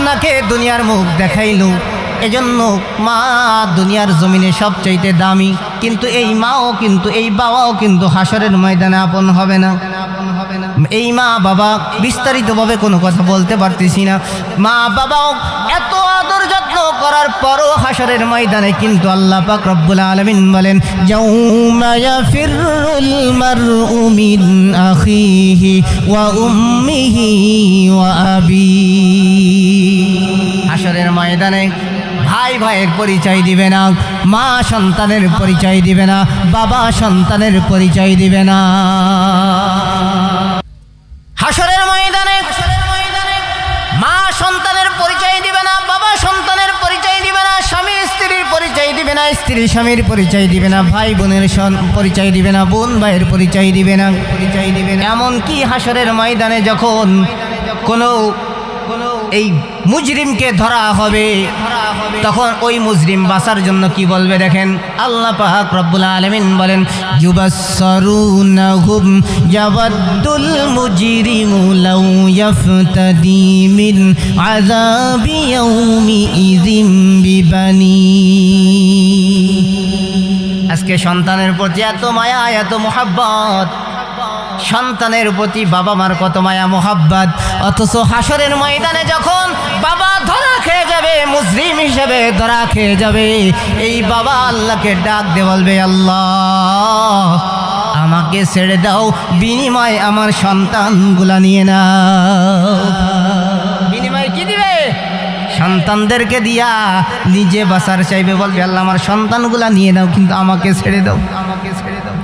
আপনাকে দুনিয়ার মুখ দেখাইল, এজন্য মা দুনিয়ার জমিনে সবচাইতে দামি, কিন্তু এই মাও কিন্তু এই বাবাও কিন্তু হাসরের ময়দানে আপন হবে না। এই মা বাবা বিস্তারিতভাবে কোনো কথা বলতে পারতেছি না। মা বাবাও এত আদর যত্ন করার পরও হাসরের ময়দানে কিন্তু আল্লাহ পাক রব্বুল আলামিন বলেন, ইয়াউমা ইয়াফিরুল মারউ মিন আখিহি ওয়া উম্মিহি ওয়া আবিহি। হাসরের ময়দানে ভাই ভাইয়ের পরিচয় দিবে না, মা সন্তানের পরিচয় দিবে না, বাবা সন্তানের পরিচয় দিবে না। হাসরের ময়দানে মা সন্তানের পরিচয় দিবে না, বাবা সন্তানের পরিচয় দিবে না, স্বামী স্ত্রীর পরিচয় দিবে না, স্ত্রী স্বামীর পরিচয় দিবে না, ভাই বোনের পরিচয় দিবে না, বোন ভাইয়ের পরিচয় দিবে না। এমনকি হাসরের ময়দানে যখন কোনো এই মুজরিমকে ধরা হবে, তখন ওই মুজরিম বাঁচার জন্য কি বলবে দেখেন, আল্লাহ পাক রব্বুল আলামিন বলেন, যুবাসসারুনাহুম ইয়াওয়াদ্দুল মুজরিমু লাউ ইয়াফতাদি মিন আযাবি ইয়াউমি ইযিম বিবানি। আজকে সন্তানের প্রতি এত মায়া, এত মুহাব্বত, সন্তানের প্রতি বাবা মার কত মায়া মোহাব্বত, অথচ হাসরের ময়দানে যখন বাবা ধরা খেয়ে যাবে, মুজরিম হিসেবে ধরা খেয়ে যাবে, এই বাবা আল্লাহকে ডাক দিয়ে বলবে, আল্লাহ আমাকে ছেড়ে দাও, বিনিময় আমার সন্তানগুলা নিয়ে নাও। বিনিময় কি দিবে? সন্তানদেরকে দিয়া নিজে বাঁচার চাইবে, বলবে আল্লাহ আমার সন্তানগুলা নিয়ে নাও, কিন্তু আমাকে ছেড়ে দাও, আমাকে ছেড়ে দাও।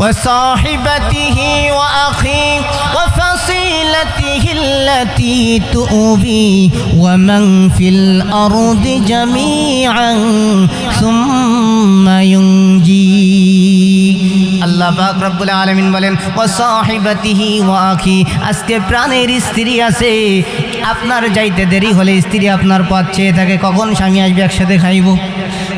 وصاحبته وأخيه وفصيلته التي تؤوي ومن في الأرض جميعا ثم ينجي। আল্লাহ পাক রব্বুল আলামিন বলেন, ওয়াসাহিবাতিহি ওয়া আখি। আজকে প্রাণের স্ত্রী আছে, আপনার যাইতে দেরি হলে স্ত্রী আপনার পথ চেয়ে থাকে, কখন স্বামী আসবে একসাথে খাইব।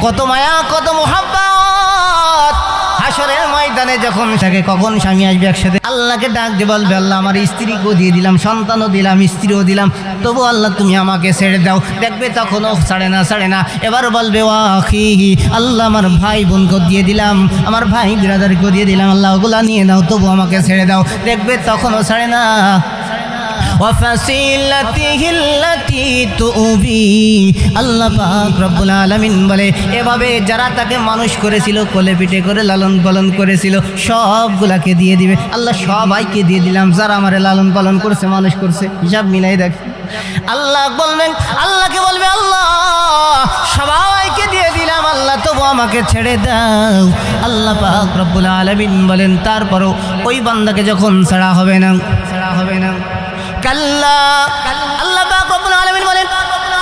কত মায়া, কত মুহাব্বত। হাসরের ময়দানে যখন থাকে, কখন স্বামী আসবে একসাথে। আল্লাহকে ডাক দিয়ে বলবে, আল্লাহ আমার স্ত্রীকেও দিয়ে দিলাম, সন্তানও দিলাম, স্ত্রীও দিলাম, তবু আল্লাহ তুমি আমাকে ছেড়ে দাও। দেখবে তখনও ছাড়ে না, ছাড়ে না। এবার বলবে, ওয়া আখিহি, আল্লাহ আমার ভাই বোনকেও দিয়ে দিলাম, আমার ভাই বিরাদারকেও দিয়ে দিলাম, আল্লাহ ওগুলা নিয়ে নাও, তবু আমাকে ছেড়ে দাও। দেখবে তখনও ছাড়ে না। আল্লাহ পাক রব্বুল আলামিন বলে, এভাবে যারা তাকে মানুষ করেছিল, কোলে পিঠে করে লালন পালন করেছিল, সবগুলাকে দিয়ে দিবে আল্লাহ। সবাইকে দিয়ে দিলাম, যারা আমারে লালন পালন করছে, মানুষ করছে, হিসাব মিলাই দেখ। আল্লাহ বলবেন, আল্লাহকে বলবে, আল্লাহ সবাইকে দিয়ে দিলাম, আল্লাহ তবু আমাকে ছেড়ে দাও। আল্লাহ পাক রব্বুল আলামিন বলেন, তারপরও ওই বান্দাকে যখন ছাড়া হবে না, ছাড়া হবে না, কাল্লা। আল্লাহ পাক রব্বুল আলামিন বলেন,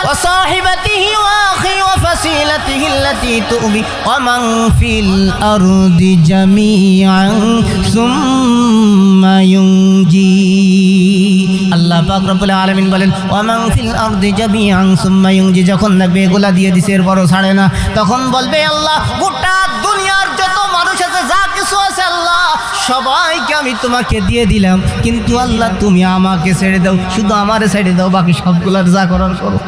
ওয়াসাহিবাতিহি ওয়া আখি ওয়া ফাসিলাতিহি আল্লাতী তুবি ওয়া মান ফিল আরদি জামিআন সুম্মা ইউনজি। আল্লাহ পাক রব্বুল আলামিন বলেন, ওয়া মান ফিল আরদি জামিআন সুম্মা ইউনজি। যখন দেখবে এগুলা দিয়ে দিছে, এরপরও ছাড়ে না, তখন বলবে, আল্লাহ গোটা দুনিয়ার যত মানুষ আছে, যা কিছু আছে, আল্লাহ সবাইকে আমি তোমাকে দিয়ে দিলাম, কিন্তু আল্লাহ তুমি আমাকে ছেড়ে দাও, শুধু আমারে ছেড়ে দাও, বাকি সবগুলার যা করার করো।